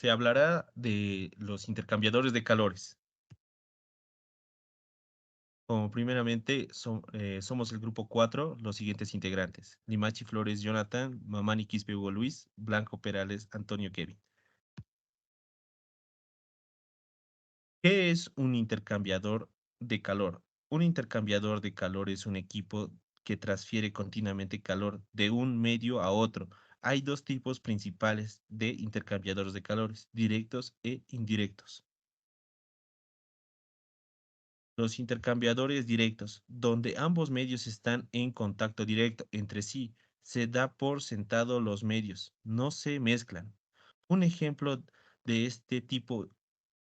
se hablará de los intercambiadores de calores. Como primeramente somos el grupo 4, los siguientes integrantes: Limachi Flores Jonathan, Mamani Quispe Hugo Luis, Blanco Perales Antonio Kevin. ¿Qué es un intercambiador de calor? Un intercambiador de calor es un equipo que transfiere continuamente calor de un medio a otro. Hay dos tipos principales de intercambiadores de calores: directos e indirectos. Los intercambiadores directos, donde ambos medios están en contacto directo entre sí, se da por sentado los medios, no se mezclan. Un ejemplo de este tipo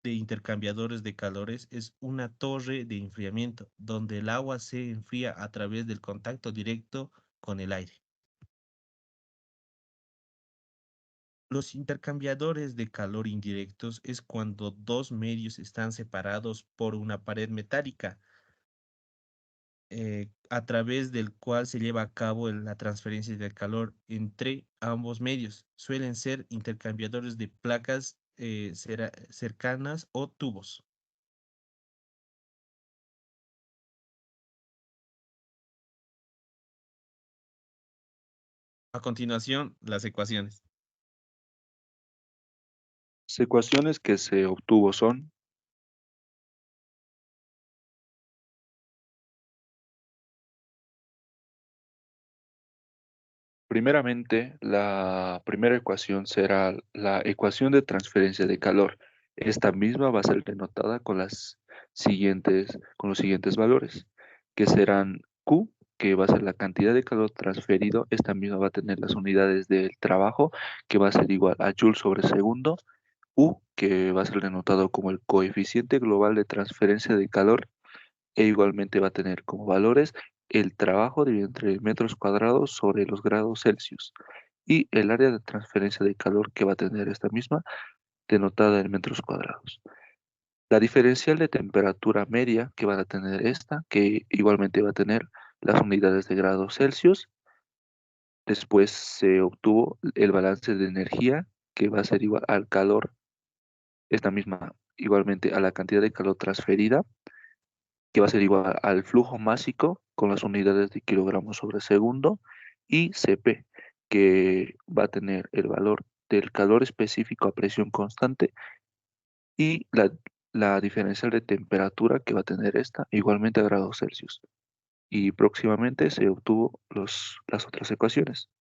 de intercambiadores de calores es una torre de enfriamiento, donde el agua se enfría a través del contacto directo con el aire. Los intercambiadores de calor indirectos es cuando dos medios están separados por una pared metálica, a través del cual se lleva a cabo la transferencia de calor entre ambos medios. Suelen ser intercambiadores de placas cercanas o tubos. A continuación, las ecuaciones. Las ecuaciones que se obtuvo son, primeramente, la primera ecuación será la ecuación de transferencia de calor. Esta misma va a ser denotada con con los siguientes valores, que serán Q, que va a ser la cantidad de calor transferido. Esta misma va a tener las unidades del trabajo, que va a ser igual a Joule sobre segundo. U, que va a ser denotado como el coeficiente global de transferencia de calor, e igualmente va a tener como valores el trabajo dividido entre metros cuadrados sobre los grados Celsius y el área de transferencia de calor que va a tener esta misma denotada en metros cuadrados. La diferencial de temperatura media que van a tener esta, que igualmente va a tener las unidades de grados Celsius. Después se obtuvo el balance de energía, que va a ser igual al calor, esta misma igualmente a la cantidad de calor transferida, que va a ser igual al flujo másico con las unidades de kilogramos sobre segundo, y Cp, que va a tener el valor del calor específico a presión constante, y la diferencial de temperatura que va a tener esta igualmente a grados Celsius. Y próximamente se obtuvo las otras ecuaciones,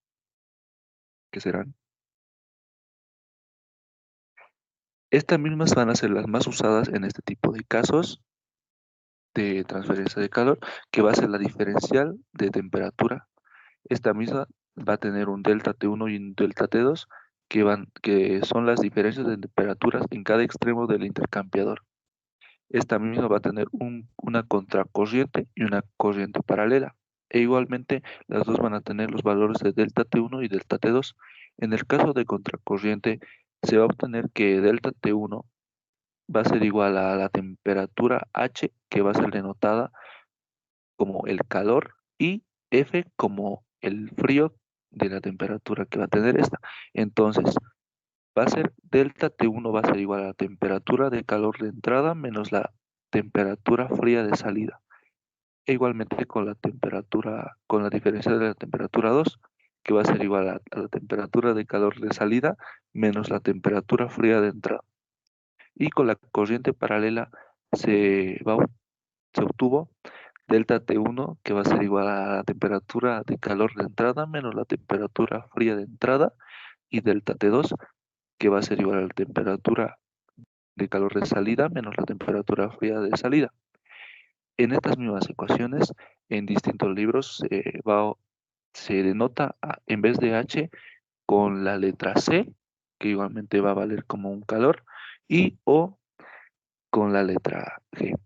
que serán. Estas mismas van a ser las más usadas en este tipo de casos de transferencia de calor, que va a ser la diferencial de temperatura. Esta misma va a tener un delta T1 y un delta T2, que son las diferencias de temperaturas en cada extremo del intercambiador. Esta misma va a tener una contracorriente y una corriente paralela. E igualmente las dos van a tener los valores de delta T1 y delta T2. En el caso de contracorriente, se va a obtener que delta T1 va a ser igual a la temperatura H, que va a ser denotada como el calor, y F como el frío de la temperatura que va a tener esta. Entonces, va a ser delta T1 va a ser igual a la temperatura de calor de entrada menos la temperatura fría de salida. E igualmente con la temperatura, con la diferencia de la temperatura 2, que va a ser igual a la temperatura de calor de salida menos la temperatura fría de entrada. Y con la corriente paralela se, va, se obtuvo delta T1, que va a ser igual a la temperatura de calor de entrada menos la temperatura fría de entrada, y delta T2, que va a ser igual a la temperatura de calor de salida menos la temperatura fría de salida. En estas mismas ecuaciones, en distintos libros, se denota en vez de H con la letra C, que igualmente va a valer como un calor, y O con la letra G,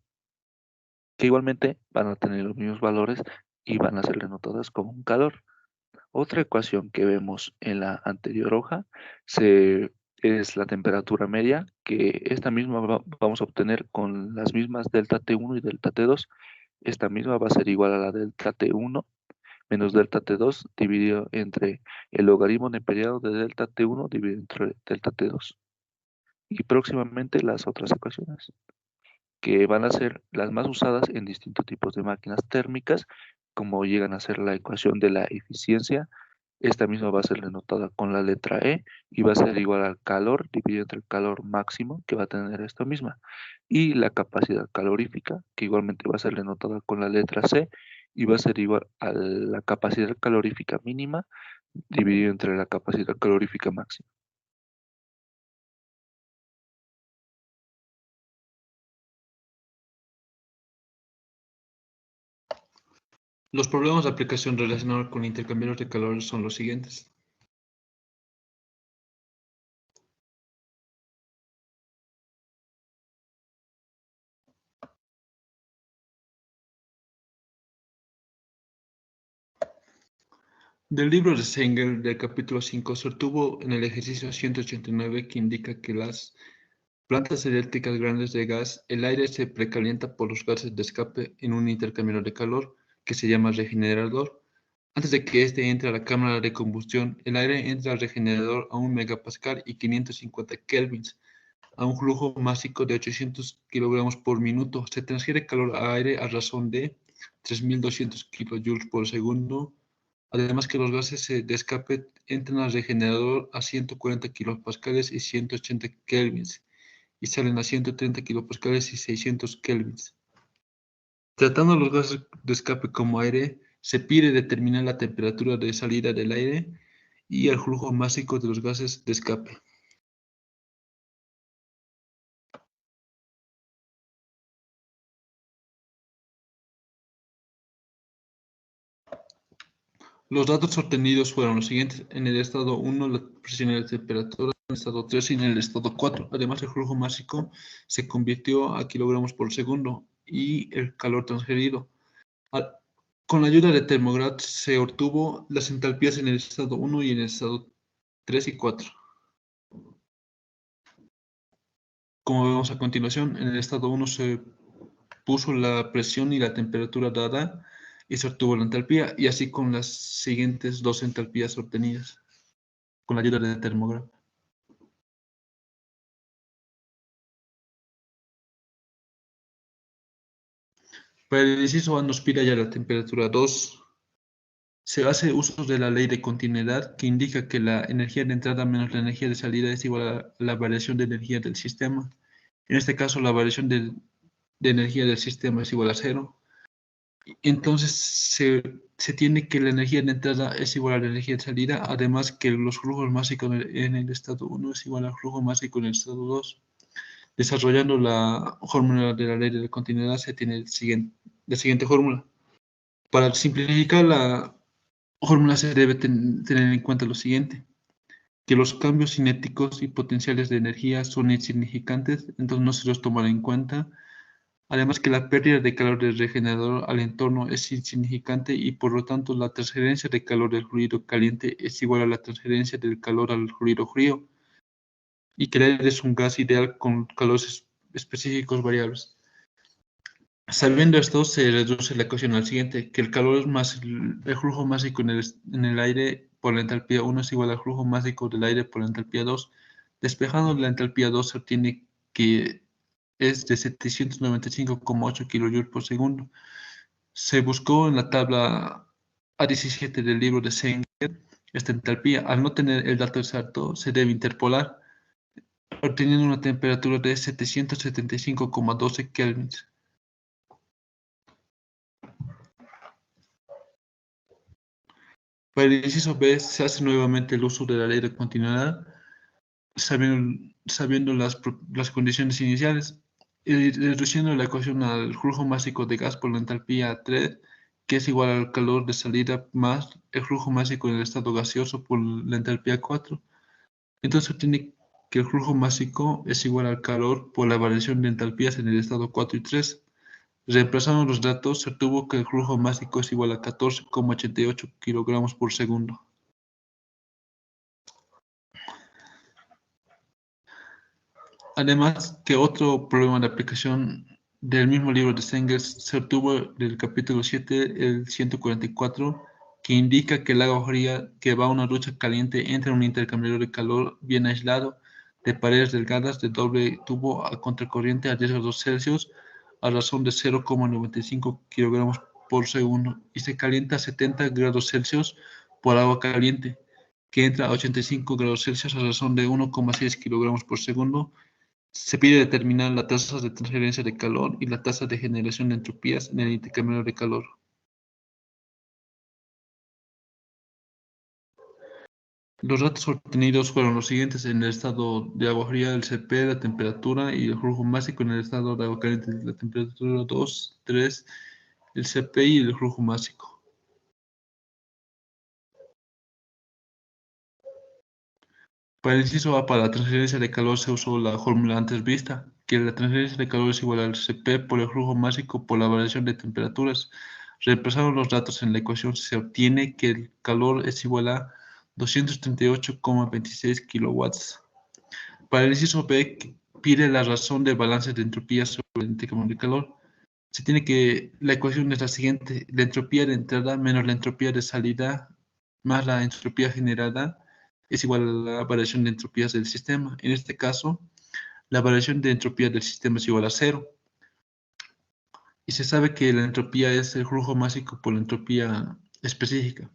que igualmente van a tener los mismos valores y van a ser denotadas como un calor. Otra ecuación que vemos en la anterior hoja es la temperatura media, que esta misma vamos a obtener con las mismas delta T1 y delta T2. Esta misma va a ser igual a la delta T1 menos delta T2 dividido entre el logaritmo neperiano de delta T1 dividido entre delta T2. y próximamente las otras ecuaciones, que van a ser las más usadas en distintos tipos de máquinas térmicas, como llegan a ser la ecuación de la eficiencia. Esta misma va a ser denotada con la letra E y va a ser igual al calor dividido entre el calor máximo que va a tener esta misma. Y la capacidad calorífica, que igualmente va a ser denotada con la letra C y va a ser igual a la capacidad calorífica mínima dividido entre la capacidad calorífica máxima. Los problemas de aplicación relacionados con intercambiadores de calor son los siguientes. Del libro de Sanger del capítulo 5 se obtuvo en el ejercicio 189 que indica que las plantas eléctricas grandes de gas, el aire se precalienta por los gases de escape en un intercambiador de calor que se llama regenerador. Antes de que éste entre a la cámara de combustión, el aire entra al regenerador a 1 megapascal y 550 kelvins, a un flujo másico de 800 kilogramos por minuto. Se transfiere calor a aire a razón de 3.200 kilojoules por segundo. Además que los gases de escape entran al regenerador a 140 kilopascales y 180 kelvins y salen a 130 kilopascales y 600 kelvins. Tratando los gases de escape como aire, se pide determinar la temperatura de salida del aire y el flujo másico de los gases de escape. Los datos obtenidos fueron los siguientes. En el estado 1, la presión y la temperatura. En el estado 3 y en el estado 4. Además, el flujo másico se convirtió a kilogramos por segundo y el calor transferido. Con la ayuda de Thermograph se obtuvo las entalpías en el estado 1 y en el estado 3 y 4. Como vemos a continuación, en el estado 1 se puso la presión y la temperatura dada y se obtuvo la entalpía, y así con las siguientes dos entalpías obtenidas con la ayuda de Thermograph. Para el inciso A nos pide ya la temperatura 2. Se hace uso de la ley de continuidad que indica que la energía de entrada menos la energía de salida es igual a la variación de energía del sistema. En este caso, la variación de energía del sistema es igual a 0. Entonces, se tiene que la energía de entrada es igual a la energía de salida, además que los flujos máxicos en el estado 1 es igual al flujo másico en el estado 2. Desarrollando la fórmula de la ley de la continuidad se tiene la siguiente fórmula. Para simplificar la fórmula se debe tener en cuenta lo siguiente, que los cambios cinéticos y potenciales de energía son insignificantes, entonces no se los tomará en cuenta. Además que la pérdida de calor del regenerador al entorno es insignificante y por lo tanto la transferencia de calor del fluido caliente es igual a la transferencia del calor al fluido frío, y que el aire es un gas ideal con calores específicos variables. Sabiendo esto, se reduce la ecuación al siguiente, que el calor más el flujo másico en el aire por la entalpía 1 es igual al flujo másico del aire por la entalpía 2. Despejando la entalpía 2 se obtiene que es de 795,8 kJ por segundo. Se buscó en la tabla A17 del libro de Sanger esta entalpía. Al no tener el dato exacto, se debe interpolar, obteniendo una temperatura de 775,12 kelvins. Para el inciso B se hace nuevamente el uso de la ley de continuidad, sabiendo las condiciones iniciales, y reduciendo la ecuación al flujo másico de gas por la entalpía 3, que es igual al calor de salida más el flujo másico en el estado gaseoso por la entalpía 4. Entonces se obtiene que el flujo másico es igual al calor por la variación de entalpías en el estado 4 y 3. Reemplazando los datos, se obtuvo que el flujo másico es igual a 14,88 kilogramos por segundo. Además, que otro problema de aplicación del mismo libro de Sanger se obtuvo del capítulo 7, el 144, que indica que el agua fría que va a una ducha caliente entra en un intercambiador de calor bien aislado, de paredes delgadas de doble tubo a contracorriente a 10 grados Celsius a razón de 0,95 kilogramos por segundo y se calienta a 70 grados Celsius por agua caliente, que entra a 85 grados Celsius a razón de 1,6 kilogramos por segundo. Se pide determinar la tasa de transferencia de calor y la tasa de generación de entropías en el intercambiador de calor. Los datos obtenidos fueron los siguientes: en el estado de agua fría, el CP, la temperatura y el flujo másico; en el estado de agua caliente, la temperatura 2, 3, el CP y el flujo másico. Para el inciso A, para la transferencia de calor se usó la fórmula antes vista, que la transferencia de calor es igual al CP por el flujo másico por la variación de temperaturas. Reemplazando los datos en la ecuación, se obtiene que el calor es igual a 238,26 kilowatts. Para el inciso B, pide la razón del balance de entropía sobre el intercambio de calor. Se tiene que, la ecuación es la siguiente: la entropía de entrada menos la entropía de salida más la entropía generada es igual a la variación de entropías del sistema. En este caso, la variación de entropía del sistema es igual a 0. Y se sabe que la entropía es el flujo másico por la entropía específica.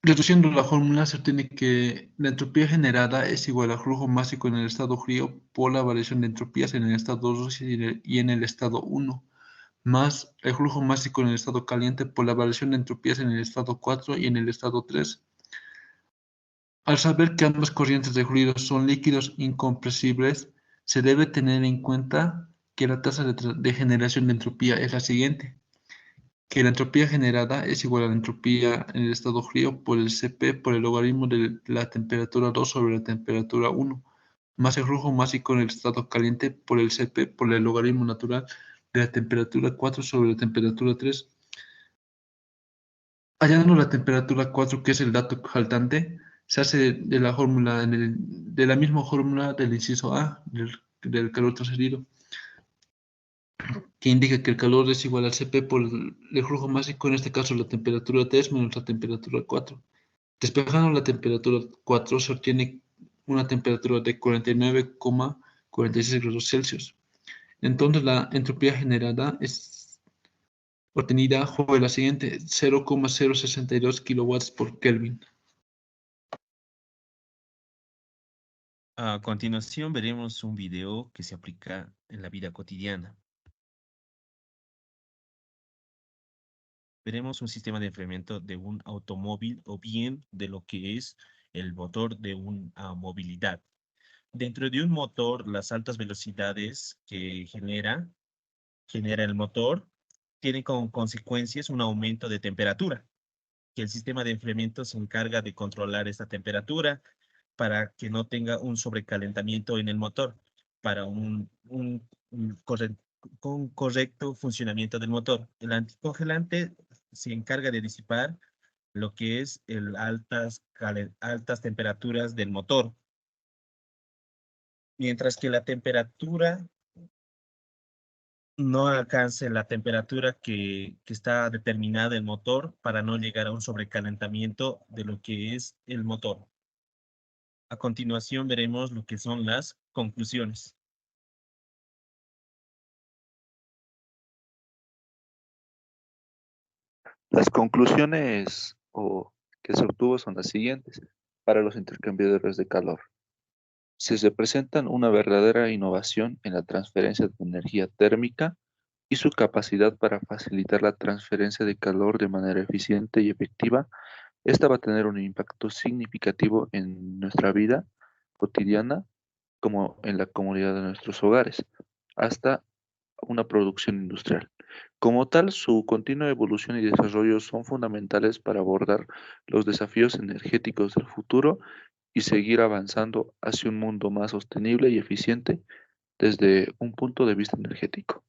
Reduciendo la fórmula, se obtiene que la entropía generada es igual al flujo másico en el estado frío por la variación de entropías en el estado 2 y en el estado 1, más el flujo másico en el estado caliente por la variación de entropías en el estado 4 y en el estado 3. Al saber que ambas corrientes de fluidos son líquidos incompresibles, se debe tener en cuenta que la tasa de generación de entropía es la siguiente: que la entropía generada es igual a la entropía en el estado frío por el Cp por el logaritmo de la temperatura 2 sobre la temperatura 1, más el flujo másico en el estado caliente por el Cp por el logaritmo natural de la temperatura 4 sobre la temperatura 3. Hallando la temperatura 4, que es el dato faltante, se hace de la fórmula de la misma fórmula del inciso A, del calor transferido, que indica que el calor es igual al Cp por el flujo másico, en este caso la temperatura 3 menos la temperatura 4. Despejando la temperatura 4 se obtiene una temperatura de 49,46 grados Celsius. Entonces la entropía generada es obtenida fue la siguiente: 0,062 kilowatts por Kelvin. A continuación veremos un video que se aplica en la vida cotidiana. Veremos un sistema de enfriamiento de un automóvil o bien de lo que es el motor de una movilidad. Dentro de un motor, las altas velocidades que genera el motor tienen como consecuencias un aumento de temperatura, que el sistema de enfriamiento se encarga de controlar esta temperatura para que no tenga un sobrecalentamiento en el motor, para un correcto funcionamiento del motor. El anticongelante se encarga de disipar lo que es altas temperaturas del motor, mientras que la temperatura no alcance la temperatura que está determinada el motor para no llegar a un sobrecalentamiento de lo que es el motor. A continuación veremos lo que son las conclusiones. Las conclusiones que se obtuvo son las siguientes para los intercambiadores de calor. Si se presentan una verdadera innovación en la transferencia de energía térmica y su capacidad para facilitar la transferencia de calor de manera eficiente y efectiva, esta va a tener un impacto significativo en nuestra vida cotidiana, como en la comunidad de nuestros hogares, hasta una producción industrial. Como tal, su continua evolución y desarrollo son fundamentales para abordar los desafíos energéticos del futuro y seguir avanzando hacia un mundo más sostenible y eficiente desde un punto de vista energético.